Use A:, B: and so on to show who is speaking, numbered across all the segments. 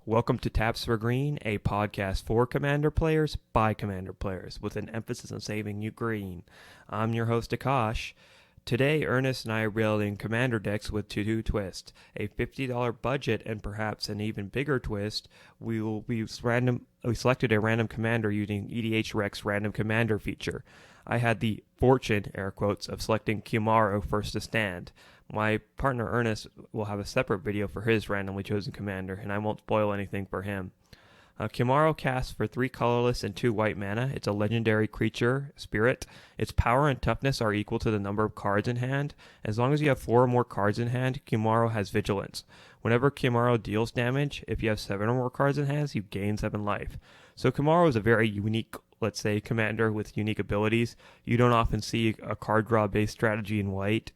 A: Welcome to Taps for Green, a podcast for Commander players by Commander players, with an emphasis on saving you green. I'm your host Akash. Today, Ernest and I are building Commander decks with two twists. A $50 budget and perhaps an even bigger twist. We selected a random commander using EDH Rec's random commander feature. I had the fortune, air quotes, of selecting Kiyomaro first to stand. My partner Ernest will have a separate video for his randomly chosen commander, and I won't spoil anything for him. Kiyomaro casts for 3 colorless and 2 white mana. It's a legendary creature, spirit. Its power and toughness are equal to the number of cards in hand. As long as you have 4 or more cards in hand, Kiyomaro has vigilance. Whenever Kiyomaro deals damage, if you have 7 or more cards in hand, you gain 7 life. So Kiyomaro is a very unique, let's say, commander with unique abilities. You don't often see a card draw based strategy in white.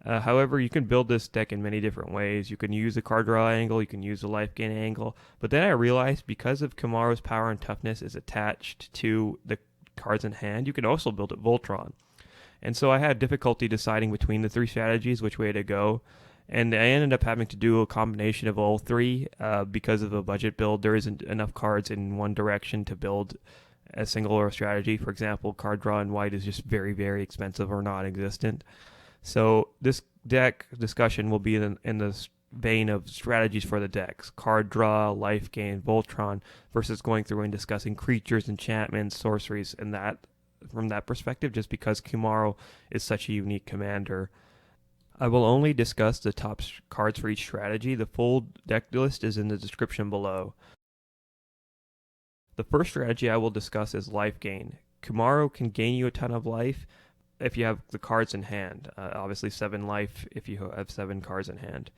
A: However, you can build this deck in many different ways. You can use the card draw angle, you can use the life gain angle, but then I realized because of Kiyomaro's power and toughness is attached to the cards in hand, you can also build it Voltron. And so I had difficulty deciding between the 3 strategies, which way to go, and I ended up having to do a combination of all 3 because of a budget build. There isn't enough cards in one direction to build a single strategy. For example, card draw in white is just very, very expensive or non-existent. So this deck discussion will be in the vein of strategies for the decks. Card draw, life gain, Voltron, versus going through and discussing creatures, enchantments, sorceries, and that from that perspective, just because Kiyomaro is such a unique commander. I will only discuss the top cards for each strategy. The full deck list is in the description below. The first strategy I will discuss is life gain. Kiyomaro can gain you a ton of life if you have the cards in hand. Obviously 7 life if you have 7 cards in hand.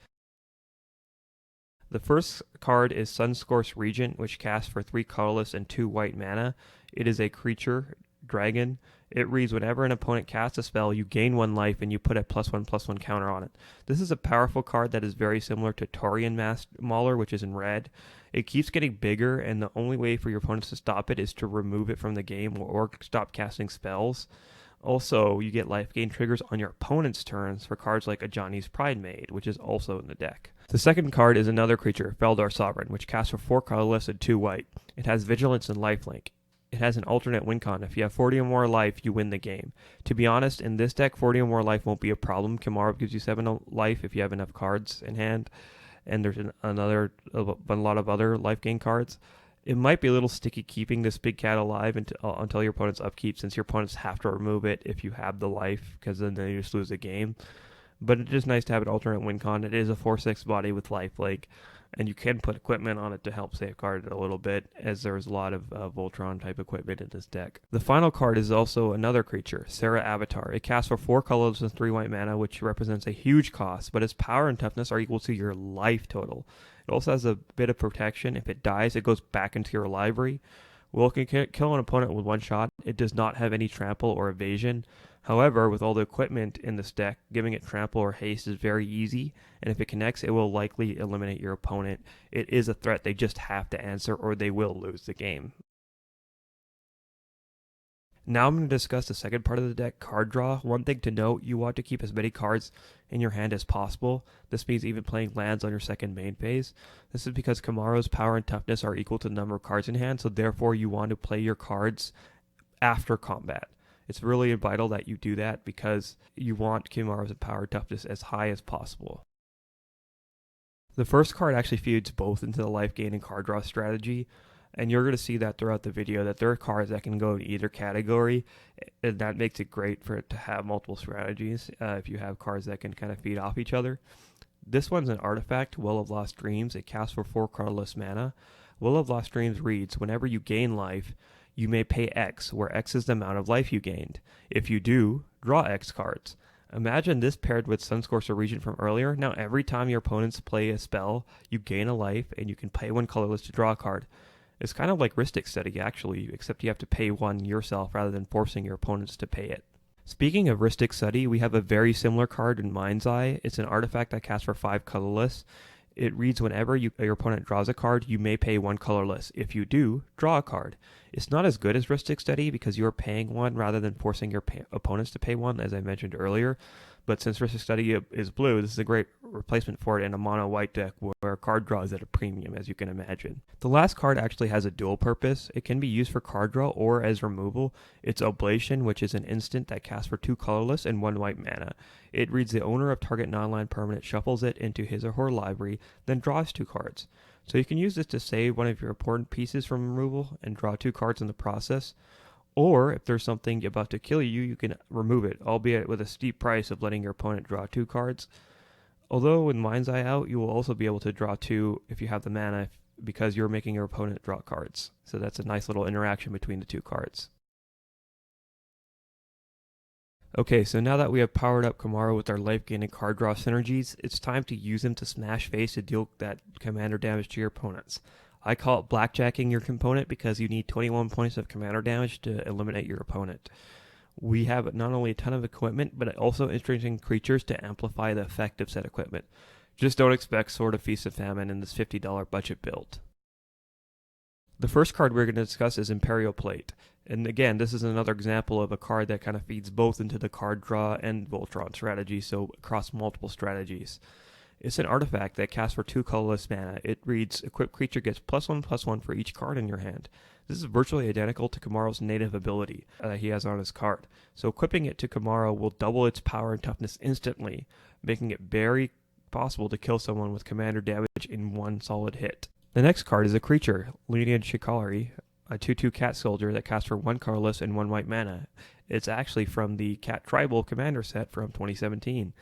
A: The first card is Sunscorched Regent, which casts for 3 colorless and 2 white mana. It is a creature, dragon. It reads, whenever an opponent casts a spell, you gain 1 life and you put a +1/+1 counter on it. This is a powerful card that is very similar to Taurian Mauler, which is in red. It keeps getting bigger, and the only way for your opponents to stop it is to remove it from the game or stop casting spells. Also, you get life gain triggers on your opponent's turns for cards like Ajani's Pridemate, which is also in the deck. The second card is another creature, Feldar Sovereign, which casts for 4 colorless and 2 white. It has vigilance and lifelink. It has an alternate win con. If you have 40 or more life, you win the game. To be honest, in this deck, 40 or more life won't be a problem. Kiyomaro gives you 7 life if you have enough cards in hand, and there's a lot of other life gain cards. It might be a little sticky keeping this big cat alive until your opponent's upkeep, since your opponents have to remove it if you have the life, because then they just lose the game. But it is nice to have an alternate win con. It is a 4/6 body with lifelink, and you can put equipment on it to help safeguard it a little bit, as there's a lot of Voltron type equipment in this deck. The final card is also another creature, Serra Avatar. It casts for 4 colorless and 3 white mana, which represents a huge cost, but its power and toughness are equal to your life total. It also has a bit of protection. If it dies, it goes back into your library. Well, it can kill an opponent with 1 shot. It does not have any trample or evasion. However, with all the equipment in this deck, giving it trample or haste is very easy, and if it connects, it will likely eliminate your opponent. It is a threat they just have to answer, or they will lose the game. Now I'm going to discuss the second part of the deck, card draw. One thing to note, you want to keep as many cards in your hand as possible. This means even playing lands on your second main phase. This is because Kiyomaro's power and toughness are equal to the number of cards in hand, so therefore you want to play your cards after combat. It's really vital that you do that because you want Kiyomaro's power and toughness as high as possible. The first card actually feeds both into the life gain and card draw strategy. And you're going to see that throughout the video, that there are cards that can go in either category, and that makes it great for it to have multiple strategies if you have cards that can kind of feed off each other. This one's an artifact, Well of Lost Dreams. It casts for 4 colorless mana. Well of Lost Dreams reads, whenever you gain life, you may pay X, where X is the amount of life you gained. If you do, draw X cards. Imagine this paired with Sunscorched Regent from earlier. Now every time your opponents play a spell, you gain a life, and you can pay 1 colorless to draw a card. It's kind of like Rhystic Study, actually, except you have to pay 1 yourself rather than forcing your opponents to pay it. Speaking of Rhystic Study, we have a very similar card in Mind's Eye. It's an artifact that casts for 5 colorless. It reads, whenever your opponent draws a card, you may pay 1 colorless. If you do, draw a card. It's not as good as Rhystic Study because you're paying 1 rather than forcing your opponents to pay 1, as I mentioned earlier. but since Risk Study is blue, this is a great replacement for it in a mono white deck where card draw is at a premium, as you can imagine. The last card actually has a dual purpose. It can be used for card draw or as removal. It's Oblation, which is an instant that casts for 2 colorless and 1 white mana. It reads the owner of target non-land permanent, shuffles it into his or her library, then draws 2 cards. So you can use this to save one of your important pieces from removal and draw 2 cards in the process. Or if there's something about to kill you, you can remove it, albeit with a steep price of letting your opponent draw 2 cards. Although with Mind's Eye out, you will also be able to draw 2 if you have the mana because you're making your opponent draw cards. So that's a nice little interaction between the 2 cards. Okay, so now that we have powered up Kiyomaro with our life gain and card draw synergies, it's time to use him to smash face to deal that commander damage to your opponents. I call it blackjacking your component because you need 21 points of commander damage to eliminate your opponent. We have not only a ton of equipment, but also interesting creatures to amplify the effect of said equipment. Just don't expect Sword of Feast and Famine in this $50 budget build. The first card we're going to discuss is Imperial Plate. And again, this is another example of a card that kind of feeds both into the card draw and Voltron strategy, so across multiple strategies. It's an artifact that casts for 2 colorless mana. It reads, equipped creature gets +1/+1 for each card in your hand. This is virtually identical to Kiyomaro's native ability that he has on his card. So equipping it to Kiyomaro will double its power and toughness instantly, making it very possible to kill someone with commander damage in one solid hit. The next card is a creature, Lineage Shikari, a 2/2 cat soldier that casts for 1 colorless and 1 white mana. It's actually from the Cat Tribal Commander set from 2017.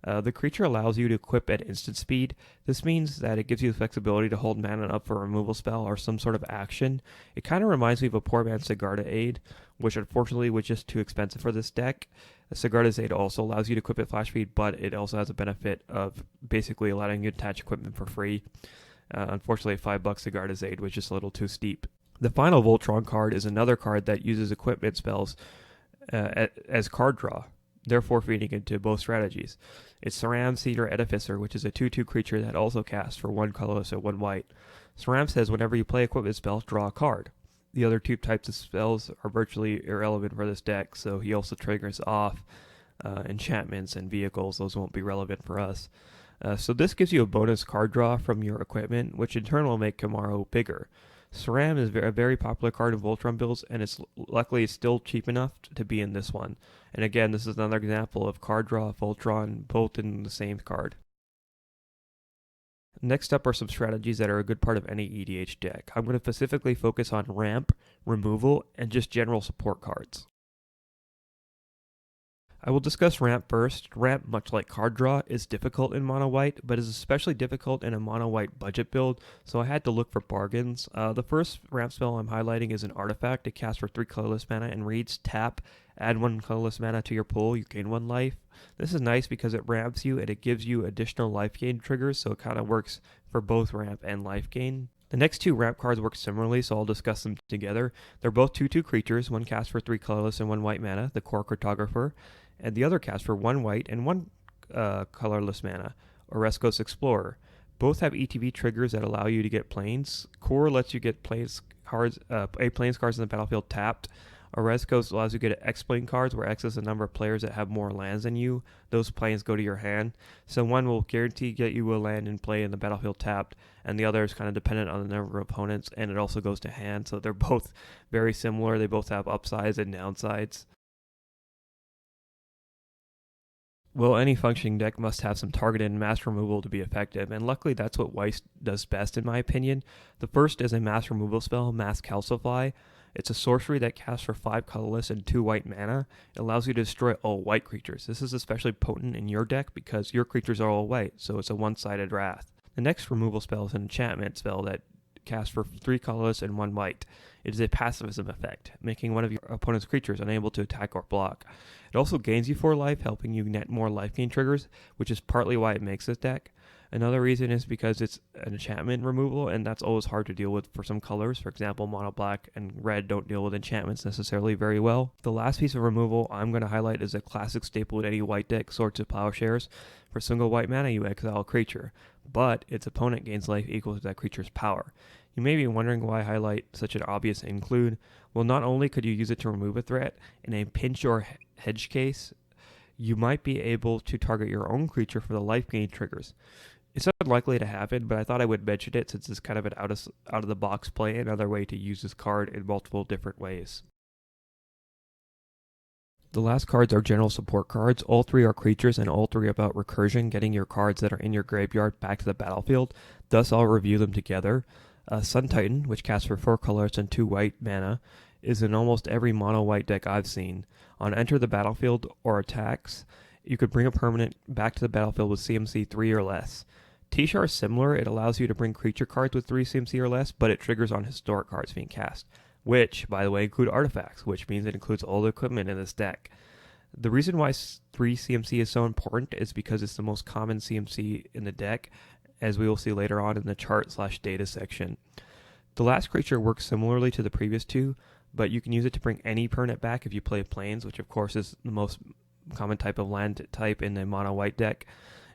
A: The creature allows you to equip at instant speed. This means that it gives you the flexibility to hold mana up for a removal spell or some sort of action. It kind of reminds me of a poor man's Sigarda Aid, which unfortunately was just too expensive for this deck. Sigarda's Aid also allows you to equip at flash speed, but it also has a benefit of basically allowing you to attach equipment for free. Unfortunately, $5 Sigarda's Aid was just a little too steep. The final Voltron card is another card that uses equipment spells as card draw, therefore feeding into both strategies. It's Saram Cedar Edificer, which is a 2/2 creature that also casts for 1 colorless and 1 white. Saram says whenever you play equipment spell, draw a card. The other 2 types of spells are virtually irrelevant for this deck, so he also triggers off enchantments and vehicles. Those won't be relevant for us. So this gives you a bonus card draw from your equipment, which in turn will make Kiyomaro bigger. Saram is a very popular card in Voltron builds, and luckily it's still cheap enough to be in this one. And again, this is another example of card draw, Voltron, both in the same card. Next up are some strategies that are a good part of any EDH deck. I'm going to specifically focus on ramp, removal, and just general support cards. I will discuss ramp first. Ramp, much like card draw, is difficult in mono white, but is especially difficult in a mono white budget build, so I had to look for bargains. The first ramp spell I'm highlighting is an artifact. It casts for 3 colorless mana and reads, tap, add 1 colorless mana to your pool, you gain 1 life. This is nice because it ramps you and it gives you additional life gain triggers, so it kind of works for both ramp and life gain. The next 2 ramp cards work similarly, so I'll discuss them together. They're both 2/2 creatures, one casts for 3 colorless and 1 white mana, the Core Cartographer, and the other casts for 1 white and 1 colorless mana, Oreskos Explorer. Both have ETB triggers that allow you to get planes. Core lets you get planes cards in the battlefield tapped. Oreskos allows you to get X-Plane cards, where X is the number of players that have more lands than you. Those planes go to your hand. So one will guarantee get you a land in play in the battlefield tapped, and the other is kind of dependent on the number of opponents, and it also goes to hand. So they're both very similar. They both have upsides and downsides. Well, any functioning deck must have some targeted mass removal to be effective, and luckily that's what Weiss does best in my opinion. The first is a mass removal spell, Mass Calcify. It's a sorcery that casts for 5 colorless and 2 white mana. It allows you to destroy all white creatures. This is especially potent in your deck because your creatures are all white, so it's a one-sided wrath. The next removal spell is an enchantment spell that casts for 3 colorless and 1 white. It is a pacifism effect, making one of your opponent's creatures unable to attack or block. It also gains you 4 life, helping you net more life gain triggers, which is partly why it makes this deck. Another reason is because it's an enchantment removal, and that's always hard to deal with for some colors. For example, mono black and red don't deal with enchantments necessarily very well. The last piece of removal I'm going to highlight is a classic staple in any white deck, Swords of Plowshares. For single white mana, you exile a creature, but its opponent gains life equal to that creature's power. You may be wondering why I highlight such an obvious include. Well, not only could you use it to remove a threat, in a pinch or hedge case, you might be able to target your own creature for the life gain triggers. It's unlikely to happen, but I thought I would mention it since it's kind of an out of the box play, another way to use this card in multiple different ways. The last cards are general support cards. All three are creatures and all three about recursion, getting your cards that are in your graveyard back to the battlefield. Thus, I'll review them together. Sun Titan, which casts for 4 colors and 2 white mana, is in almost every mono white deck I've seen. On enter the battlefield or attacks, you could bring a permanent back to the battlefield with CMC 3 or less. T-Shar is similar. It allows you to bring creature cards with 3 CMC or less, but it triggers on historic cards being cast, which, by the way, include artifacts, which means it includes all the equipment in this deck. The reason why 3 CMC is so important is because it's the most common CMC in the deck, as we will see later on in the chart/data section. The last creature works similarly to the previous two, but you can use it to bring any permanent back if you play plains, which of course is the most common type of land type in the mono white deck.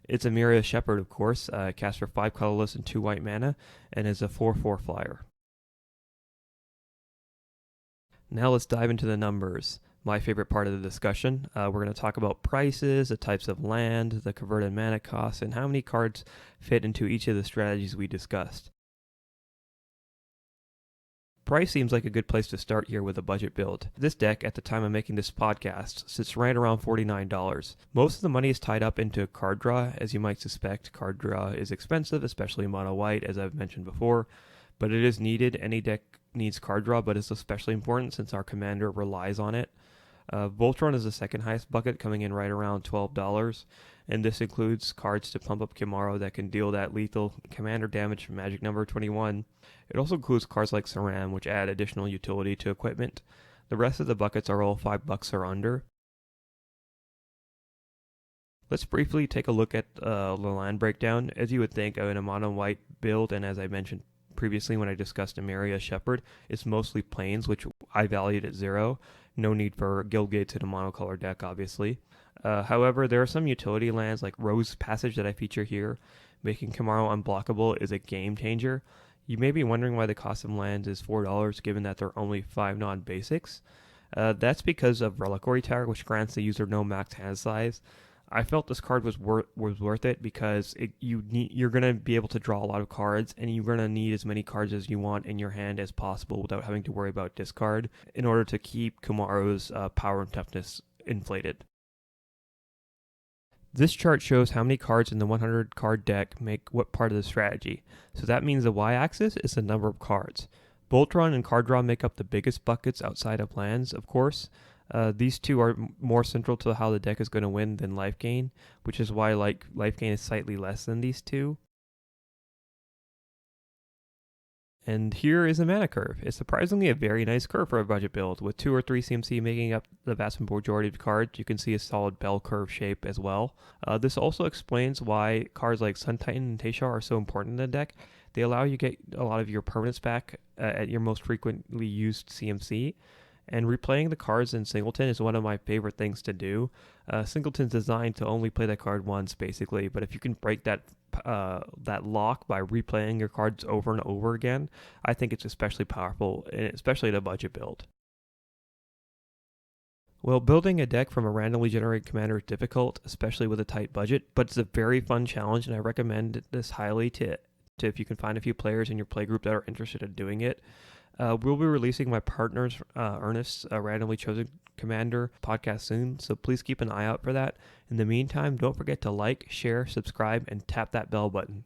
A: It's Amana Shepherd, of course, casts for 5 colorless and 2 white mana, and is a 4/4 flyer. Now let's dive into the numbers. My favorite part of the discussion. We're going to talk about prices, the types of land, the converted mana costs, and how many cards fit into each of the strategies we discussed. Price seems like a good place to start here with a budget build. This deck, at the time of making this podcast, sits right around $49. Most of the money is tied up into card draw. As you might suspect, card draw is expensive, especially mono white, as I've mentioned before, but it is needed. Any deck needs card draw, but it's especially important since our commander relies on it. Voltron is the second highest bucket, coming in right around $12, and this includes cards to pump up Kiyomaro that can deal that lethal commander damage from magic number 21. It also includes cards like Saram, which add additional utility to equipment. The rest of the buckets are all $5 or under. Let's briefly take a look at the land breakdown. As you would think of in a mono white build, and as I mentioned previously when I discussed Amana Shepherd, it's mostly plains, which I valued at 0. No need for guild gates in a monocolor deck, obviously. However, there are some utility lands like Rose Passage that I feature here. Making Kiyomaro unblockable is a game changer. You may be wondering why the cost of lands is $4 given that there are only 5 non-basics. That's because of Reliquary Tower, which grants the user no max hand size. I felt this card was worth it because you're going to be able to draw a lot of cards, and you're going to need as many cards as you want in your hand as possible without having to worry about discard in order to keep Kiyomaro's power and toughness inflated. This chart shows how many cards in the 100 card deck make what part of the strategy. So that means the y-axis is the number of cards. Voltron and card draw make up the biggest buckets outside of lands, of course. These two are more central to how the deck is going to win than life gain, which is why life gain is slightly less than these two. And here is Amana Curve. It's surprisingly a very nice curve for a budget build. With 2 or 3 CMC making up the vast majority of cards, you can see a solid bell curve shape as well. This also explains why cards like Sun Titan and T-Shar are so important in the deck. They allow you to get a lot of your permanents back at your most frequently used CMC. And replaying the cards in Singleton is one of my favorite things to do. Singleton's designed to only play that card once, basically, but if you can break that lock by replaying your cards over and over again, I think it's especially powerful, especially in a budget build. Well, building a deck from a randomly generated commander is difficult, especially with a tight budget, but it's a very fun challenge, and I recommend this highly to if you can find a few players in your playgroup that are interested in doing it. We'll be releasing my partner's Ernest's randomly chosen commander podcast soon, so please keep an eye out for that. In the meantime, don't forget to like, share, subscribe, and tap that bell button.